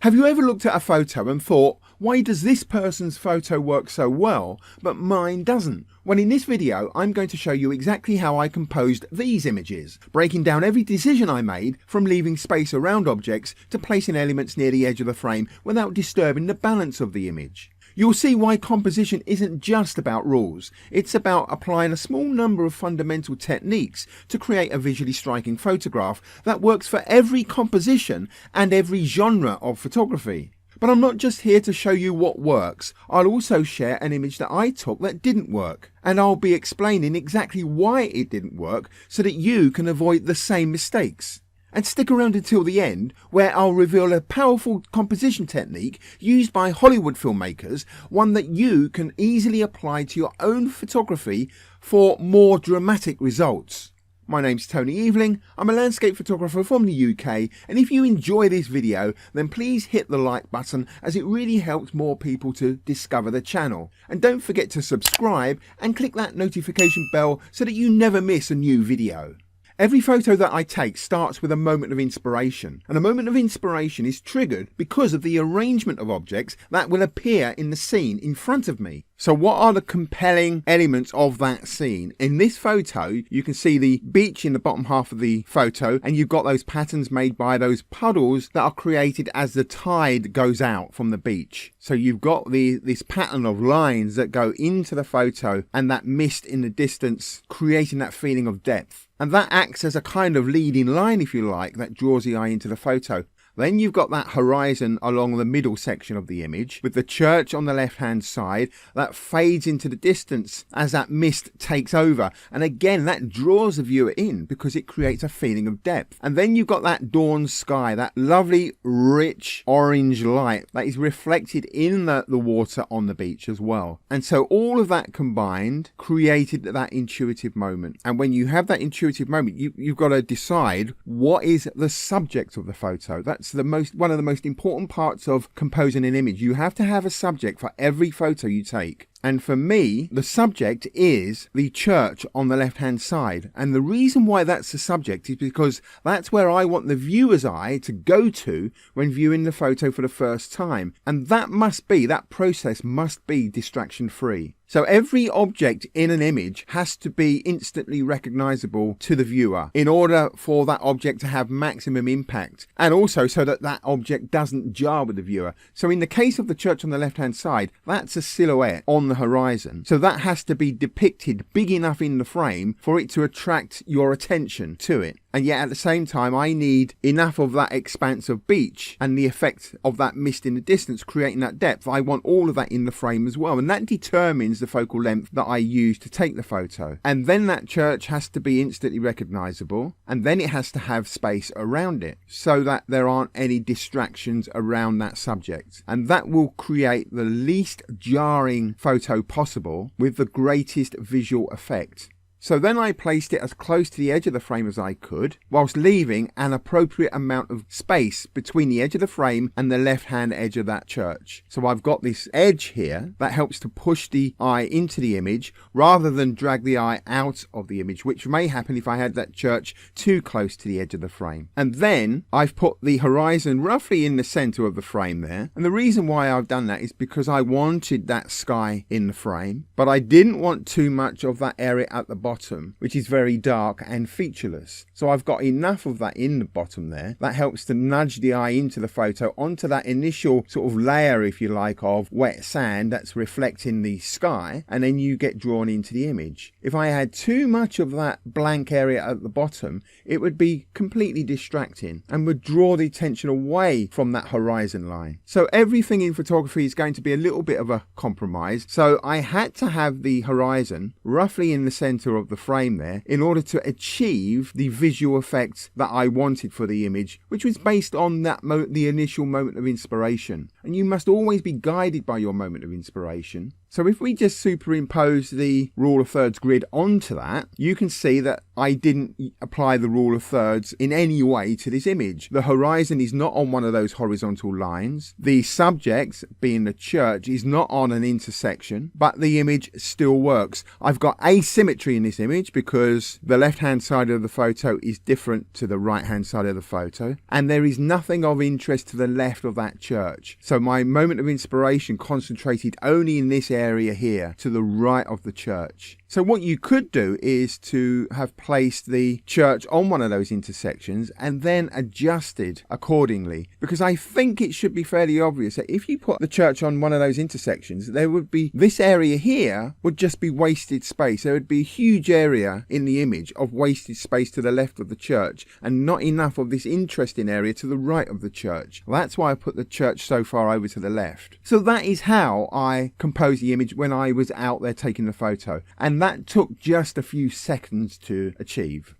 Have you ever looked at a photo and thought, why does this person's photo work so well, but mine doesn't? Well, in this video, I'm going to show you exactly how I composed these images, breaking down every decision I made, from leaving space around objects to placing elements near the edge of the frame without disturbing the balance of the image. You'll see why composition isn't just about rules. It's about applying a small number of fundamental techniques to create a visually striking photograph that works for every composition and every genre of photography. But I'm not just here to show you what works. I'll also share an image that I took that didn't work, and I'll be explaining exactly why it didn't work so that you can avoid the same mistakes. And stick around until the end, where I'll reveal a powerful composition technique used by Hollywood filmmakers, one that you can easily apply to your own photography for more dramatic results. My name's Tony Eveling, I'm a landscape photographer from the UK, and if you enjoy this video, then please hit the like button, as it really helps more people to discover the channel. And don't forget to subscribe and click that notification bell so that you never miss a new video. Every photo that I take starts with a moment of inspiration, and a moment of inspiration is triggered because of the arrangement of objects that will appear in the scene in front of me. So what are the compelling elements of that scene? In this photo, you can see the beach in the bottom half of the photo, and you've got those patterns made by those puddles that are created as the tide goes out from the beach. So you've got this pattern of lines that go into the photo, and that mist in the distance creating that feeling of depth. And that acts as a kind of leading line, if you like, that draws the eye into the photo. Then you've got that horizon along the middle section of the image, with the church on the left hand side that fades into the distance as that mist takes over, and again that draws the viewer in because it creates a feeling of depth. And then you've got that dawn sky, that lovely rich orange light that is reflected in the water on the beach as well. And so all of that combined created that intuitive moment. And when you have that intuitive moment, you've got to decide what is the subject of the photo. That's one of the most important parts of composing an image. You have to have a subject for every photo you take. And for me, the subject is the church on the left-hand side. And the reason why that's the subject is because that's where I want the viewer's eye to go to when viewing the photo for the first time. And that process must be distraction-free. So every object in an image has to be instantly recognizable to the viewer in order for that object to have maximum impact, and also so that that object doesn't jar with the viewer. So in the case of the church on the left-hand side, that's a silhouette on the horizon. So that has to be depicted big enough in the frame for it to attract your attention to it. And yet at the same time, I need enough of that expanse of beach and the effect of that mist in the distance creating that depth. I want all of that in the frame as well. And that determines the focal length that I use to take the photo. And then that church has to be instantly recognizable. And then it has to have space around it so that there aren't any distractions around that subject. And that will create the least jarring photo possible with the greatest visual effect. So then I placed it as close to the edge of the frame as I could, whilst leaving an appropriate amount of space between the edge of the frame and the left-hand edge of that church. So I've got this edge here that helps to push the eye into the image rather than drag the eye out of the image, which may happen if I had that church too close to the edge of the frame. And then I've put the horizon roughly in the center of the frame there. And the reason why I've done that is because I wanted that sky in the frame, but I didn't want too much of that area at the bottom, which is very dark and featureless. So I've got enough of that in the bottom there that helps to nudge the eye into the photo onto that initial sort of layer, if you like, of wet sand that's reflecting the sky, and then you get drawn into the image. If I had too much of that blank area at the bottom, it would be completely distracting and would draw the attention away from that horizon line. So everything in photography is going to be a little bit of a compromise. So I had to have the horizon roughly in the center of the frame there in order to achieve the visual effects that I wanted for the image, which was based on the initial moment of inspiration. And you must always be guided by your moment of inspiration. So if we just superimpose the rule of thirds grid onto that, you can see that I didn't apply the rule of thirds in any way to this image. The horizon is not on one of those horizontal lines. The subject, being the church, is not on an intersection, but the image still works. I've got asymmetry in this image because the left-hand side of the photo is different to the right-hand side of the photo, and there is nothing of interest to the left of that church. So my moment of inspiration concentrated only in this area here, to the right of the church. So what you could do is to have placed the church on one of those intersections and then adjusted accordingly, because I think it should be fairly obvious that if you put the church on one of those intersections, there would be, this area here would just be wasted space. There would be a huge area in the image of wasted space to the left of the church and not enough of this interesting area to the right of the church. Well, that's why I put the church so far over to the left. So that is how I composed the image when I was out there taking the photo, and that took just a few seconds to achieve.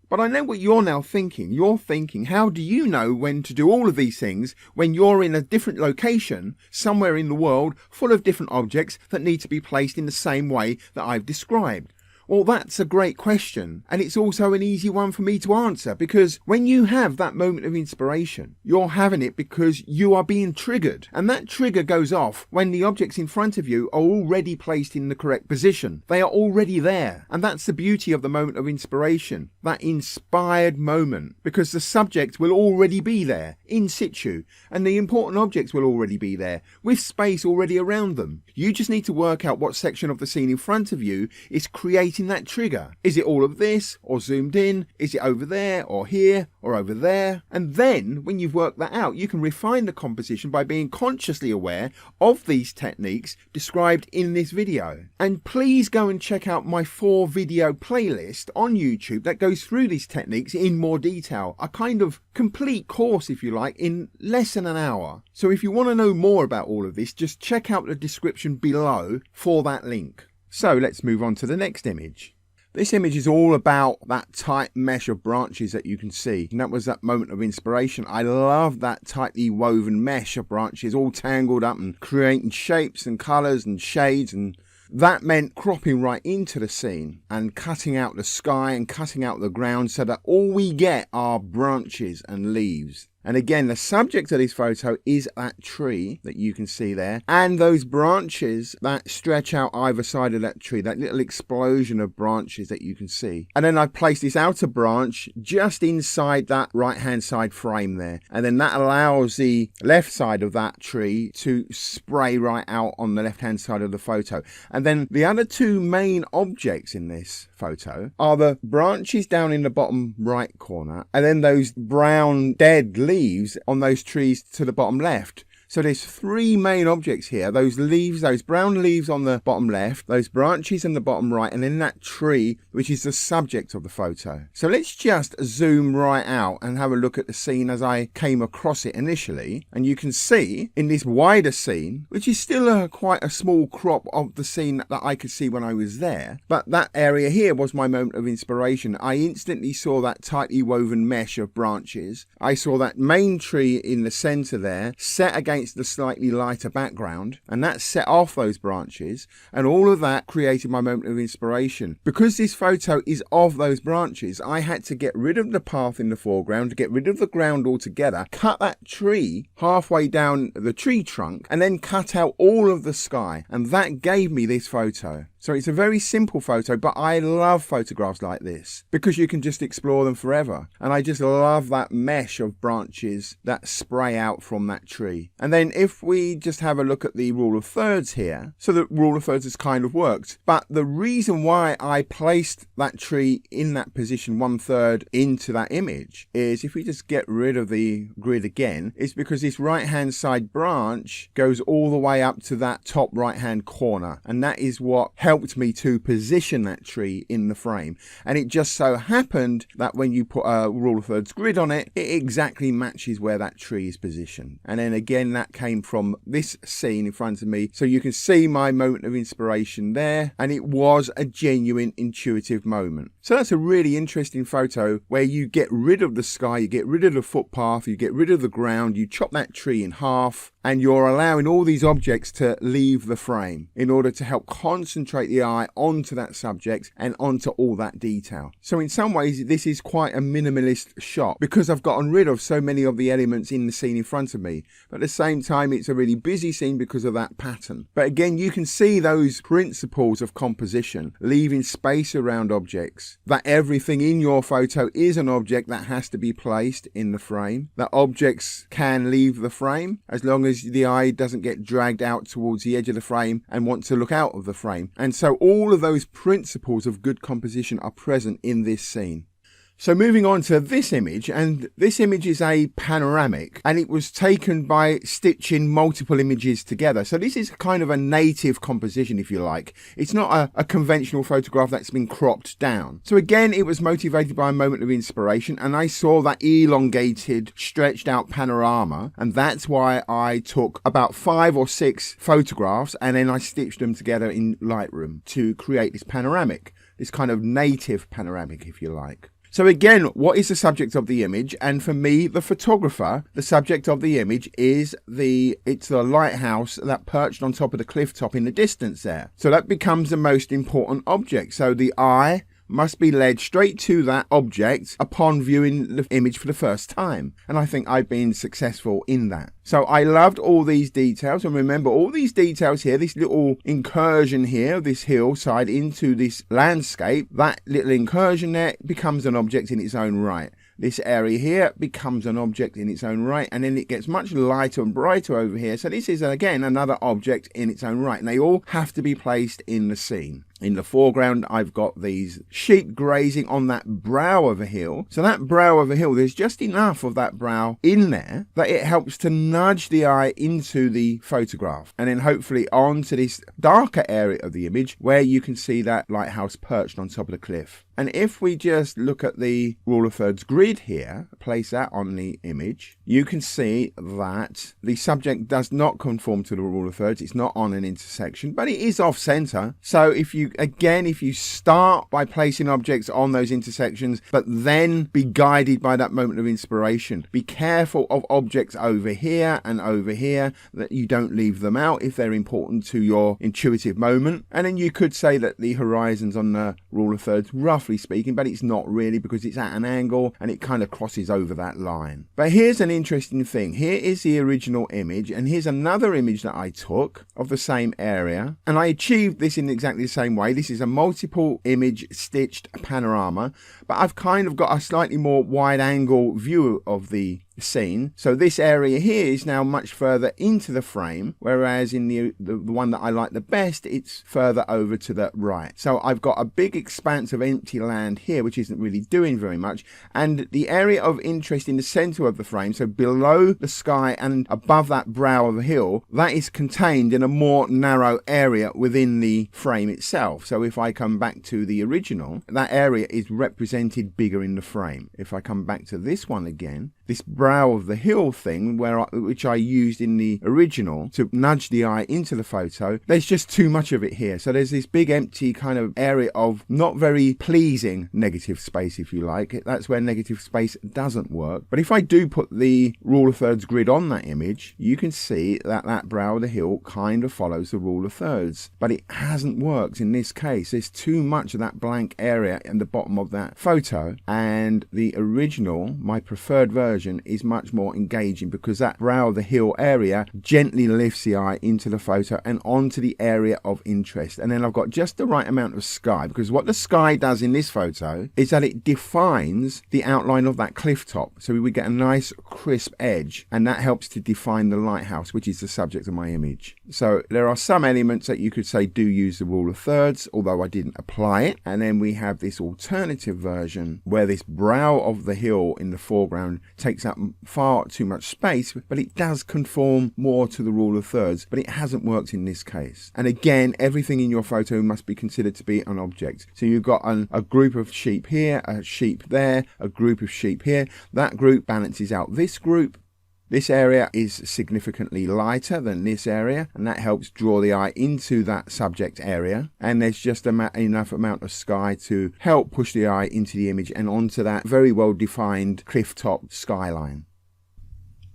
But I know what you're now thinking. You're thinking, how do you know when to do all of these things when you're in a different location, somewhere in the world, full of different objects that need to be placed in the same way that I've described? Well, that's a great question, and it's also an easy one for me to answer, because when you have that moment of inspiration, you're having it because you are being triggered, and that trigger goes off when the objects in front of you are already placed in the correct position. They are already there, and that's the beauty of the moment of inspiration, that inspired moment, because the subject will already be there, in situ, and the important objects will already be there, with space already around them. You just need to work out what section of the scene in front of you is creating that trigger. Is it all of this, or zoomed in? Is it over there, or here, or over there? And then, when you've worked that out, you can refine the composition by being consciously aware of these techniques described in this video. And please go and check out my 4-video playlist on YouTube that goes through these techniques in more detail. A kind of complete course, if you like, in less than an hour. So if you want to know more about all of this, just check out the description below for that link. So let's move on to the next image. This image is all about that tight mesh of branches that you can see. And that was that moment of inspiration. I love that tightly woven mesh of branches all tangled up and creating shapes and colours and shades, and that meant cropping right into the scene and cutting out the sky and cutting out the ground so that all we get are branches and leaves. And again, the subject of this photo is that tree that you can see there, and those branches that stretch out either side of that tree, that little explosion of branches that you can see. And then I placed this outer branch just inside that right hand side frame there, and then that allows the left side of that tree to spray right out on the left hand side of the photo. And then the other two main objects in this photo are the branches down in the bottom right corner, and then those brown dead leaves on those trees to the bottom left. So there's 3 main objects here. Those leaves, those brown leaves on the bottom left, those branches in the bottom right, and then that tree, which is the subject of the photo. So let's just zoom right out and have a look at the scene as I came across it initially. And you can see in this wider scene, which is still quite a small crop of the scene that I could see when I was there, but that area here was my moment of inspiration. I instantly saw that tightly woven mesh of branches. I saw that main tree in the center there set against the slightly lighter background, and that set off those branches, and all of that created my moment of inspiration. Because this photo is of those branches, I had to get rid of the path in the foreground, to get rid of the ground altogether, cut that tree halfway down the tree trunk, and then cut out all of the sky, and that gave me this photo. So it's a very simple photo, but I love photographs like this because you can just explore them forever. And I just love that mesh of branches that spray out from that tree. And then if we just have a look at the rule of thirds here, so the rule of thirds has kind of worked. But the reason why I placed that tree in that position 1/3 into that image is, if we just get rid of the grid again, is because this right hand side branch goes all the way up to that top right hand corner. And that is what helps helped me to position that tree in the frame. And it just so happened that when you put a rule of thirds grid on it, it exactly matches where that tree is positioned. And then again, that came from this scene in front of me. So you can see my moment of inspiration there. And it was a genuine intuitive moment. So that's a really interesting photo where you get rid of the sky, you get rid of the footpath, you get rid of the ground, you chop that tree in half, and you're allowing all these objects to leave the frame in order to help concentrate the eye onto that subject and onto all that detail. So in some ways, this is quite a minimalist shot because I've gotten rid of so many of the elements in the scene in front of me. But at the same time, it's a really busy scene because of that pattern. But again, you can see those principles of composition, leaving space around objects, that everything in your photo is an object that has to be placed in the frame, that objects can leave the frame as long as the eye doesn't get dragged out towards the edge of the frame and want to look out of the frame. And so all of those principles of good composition are present in this scene. So moving on to this image, and this image is a panoramic, and it was taken by stitching multiple images together. So this is kind of a native composition, if you like. It's not a conventional photograph that's been cropped down. So again, it was motivated by a moment of inspiration, and I saw that elongated, stretched out panorama, and that's why I took about 5 or 6 photographs, and then I stitched them together in Lightroom to create this panoramic, this kind of native panoramic, if you like. So again, what is the subject of the image? And for me, the photographer, the subject of the image is it's the lighthouse that perched on top of the cliff top in the distance there. So that becomes the most important object. So the eye must be led straight to that object upon viewing the image for the first time. And I think I've been successful in that. So I loved all these details. And remember, all these details here, this little incursion here, this hillside into this landscape, that little incursion there becomes an object in its own right. This area here becomes an object in its own right, and then it gets much lighter and brighter over here. So this is, again, another object in its own right, and they all have to be placed in the scene. In the foreground, I've got these sheep grazing on that brow of a hill. So that brow of a hill, there's just enough of that brow in there that it helps to nudge the eye into the photograph, and then hopefully onto this darker area of the image where you can see that lighthouse perched on top of the cliff. And if we just look at the rule of thirds grid here, place that on the image, you can see that the subject does not conform to the rule of thirds. It's not on an intersection, but it is off center. So if you start by placing objects on those intersections, but then be guided by that moment of inspiration, be careful of objects over here and over here, that you don't leave them out if they're important to your intuitive moment. And then you could say that the horizon's on the rule of thirds, roughly speaking, but it's not really because it's at an angle and it kind of crosses over that line. But here's an interesting thing. Here is the original image, and here's another image that I took of the same area, and I achieved this in exactly the same way. This is a multiple image stitched panorama, but I've kind of got a slightly more wide angle view of the scene. So this area here is now much further into the frame, whereas in the one that I like the best, it's further over to the right. So I've got a big expanse of empty land here, which isn't really doing very much, and the area of interest in the center of the frame, so below the sky and above that brow of a hill, that is contained in a more narrow area within the frame itself. So if I come back to the original, that area is represented bigger in the frame. If I come back to this one again, this brow of the hill thing, which I used in the original to nudge the eye into the photo, there's just too much of it here. So there's this big empty kind of area of not very pleasing negative space, if you like. That's where negative space doesn't work. But if I do put the rule of thirds grid on that image, you can see that that brow of the hill kind of follows the rule of thirds. But it hasn't worked in this case. There's too much of that blank area in the bottom of that photo. And the original, my preferred version, is much more engaging because that brow of the hill area gently lifts the eye into the photo and onto the area of interest. And then I've got just the right amount of sky, because what the sky does in this photo is that it defines the outline of that cliff top. So we get a nice crisp edge, and that helps to define the lighthouse, which is the subject of my image. So there are some elements that you could say do use the rule of thirds, although I didn't apply it. And then we have this alternative version where this brow of the hill in the foreground takes up far too much space, but it does conform more to the rule of thirds, but it hasn't worked in this case. And again, everything in your photo must be considered to be an object. So you've got a group of sheep here, a sheep there, a group of sheep here. That group balances out this group. This area is significantly lighter than this area, and that helps draw the eye into that subject area. And there's just enough amount of sky to help push the eye into the image and onto that very well defined cliff top skyline.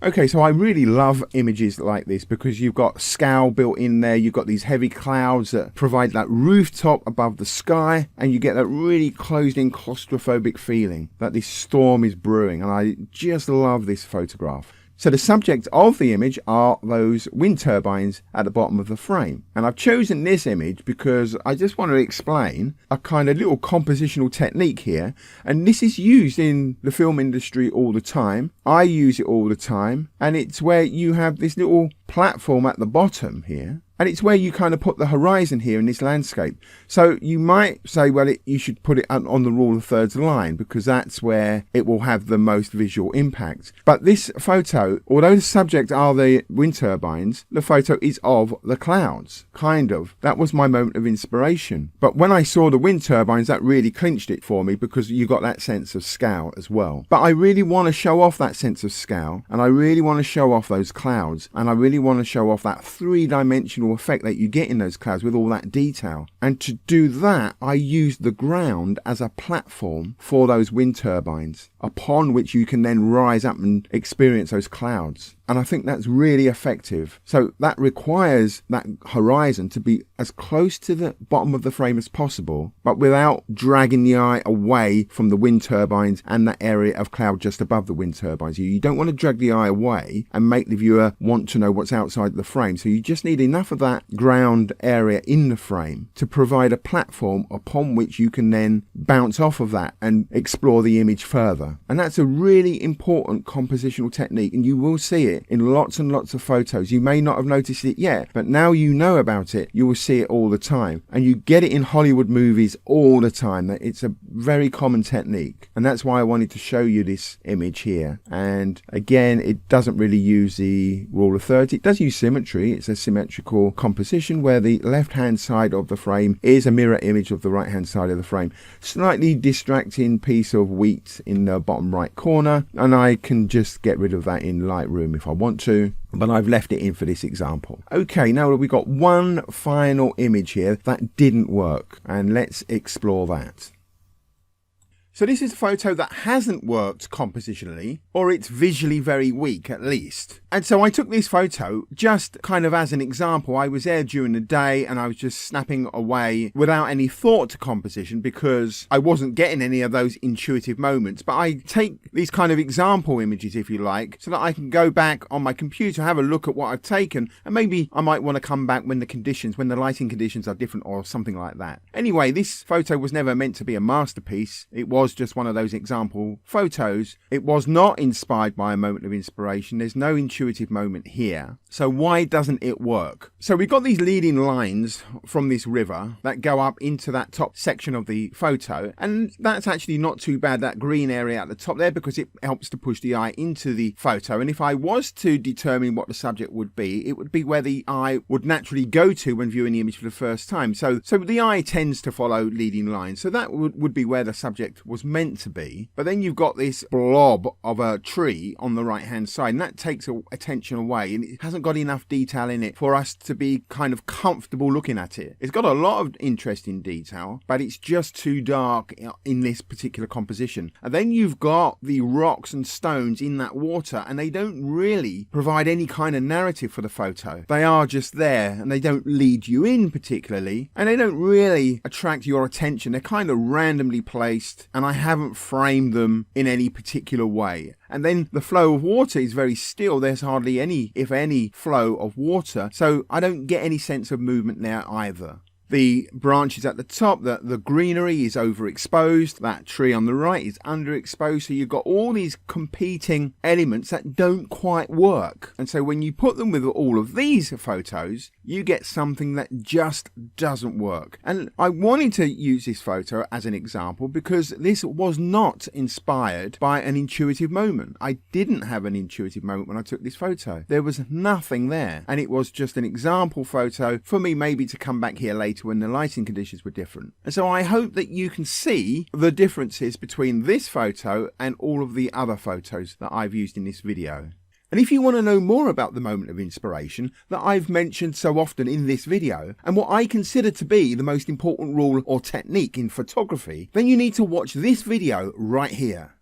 Okay, so I really love images like this because you've got scale built in there, you've got these heavy clouds that provide that rooftop above the sky, and you get that really closed in claustrophobic feeling that this storm is brewing, and I just love this photograph. So the subject of the image are those wind turbines at the bottom of the frame. And I've chosen this image because I just want to explain a kind of little compositional technique here. And this is used in the film industry all the time. I use it all the time. And it's where you have this little platform at the bottom here. And it's where you kind of put the horizon here in this landscape. So you might say, well, you should put it on the rule of thirds line because that's where it will have the most visual impact. But this photo, although the subject are the wind turbines, the photo is of the clouds, kind of. That was my moment of inspiration. But when I saw the wind turbines, that really clinched it for me because you got that sense of scale as well. But I really want to show off that sense of scale, and I really want to show off those clouds, and I really want to show off that three-dimensional effect that you get in those clouds with all that detail. And to do that, I used the ground as a platform for those wind turbines, upon which you can then rise up and experience those clouds. And I think that's really effective. So that requires that horizon to be as close to the bottom of the frame as possible, but without dragging the eye away from the wind turbines and that area of cloud just above the wind turbines. You don't want to drag the eye away and make the viewer want to know what's outside the frame. So you just need enough of that ground area in the frame to provide a platform upon which you can then bounce off of that and explore the image further. And that's a really important compositional technique, and you will see it in lots and lots of photos. You may not have noticed it yet, but now you know about it, you will see it all the time. And you get it in Hollywood movies all the time. It's a very common technique. And that's why I wanted to show you this image here. And again, it doesn't really use the rule of thirds. It does use symmetry. It's a symmetrical composition where the left-hand side of the frame is a mirror image of the right-hand side of the frame. Slightly distracting piece of wheat in the bottom right corner. And I can just get rid of that in Lightroom if I want to, but I've left it in for this example. Okay, now we've got one final image here that didn't work, and let's explore that. So this is a photo that hasn't worked compositionally, or it's visually very weak at least. And so I took this photo just kind of as an example. I was there during the day and I was just snapping away without any thought to composition because I wasn't getting any of those intuitive moments. But I take these kind of example images, if you like, so that I can go back on my computer, have a look at what I've taken, and maybe I might want to come back when the lighting conditions are different or something like that. Anyway, this photo was never meant to be a masterpiece. It was just one of those example photos. It was not inspired by a moment of inspiration. There's no intuitive moment here. So why doesn't it work? So we've got these leading lines from this river that go up into that top section of the photo, and that's actually not too bad, that green area at the top there, because it helps to push the eye into the photo. And if I was to determine what the subject would be, it would be where the eye would naturally go to when viewing the image for the first time. So the eye tends to follow leading lines. So that would be where the subject was meant to be. But then you've got this blob of a tree on the right hand side, and that takes attention away, and it hasn't got enough detail in it for us to be kind of comfortable looking at it. It's got a lot of interesting detail, but it's just too dark in this particular composition. And then you've got the rocks and stones in that water, and they don't really provide any kind of narrative for the photo. They are just there, and they don't lead you in particularly, and they don't really attract your attention. They're kind of randomly placed, and I haven't framed them in any particular way. And then the flow of water is very still. There's hardly any, if any, flow of water. So I don't get any sense of movement there either. The branches at the top, the greenery is overexposed, that tree on the right is underexposed, so you've got all these competing elements that don't quite work. And so when you put them with all of these photos, you get something that just doesn't work. And I wanted to use this photo as an example because this was not inspired by an intuitive moment. I didn't have an intuitive moment when I took this photo. There was nothing there, and it was just an example photo for me maybe to come back here later when the lighting conditions were different. And so I hope that you can see the differences between this photo and all of the other photos that I've used in this video. And if you want to know more about the moment of inspiration that I've mentioned so often in this video, and what I consider to be the most important rule or technique in photography, then you need to watch this video right here.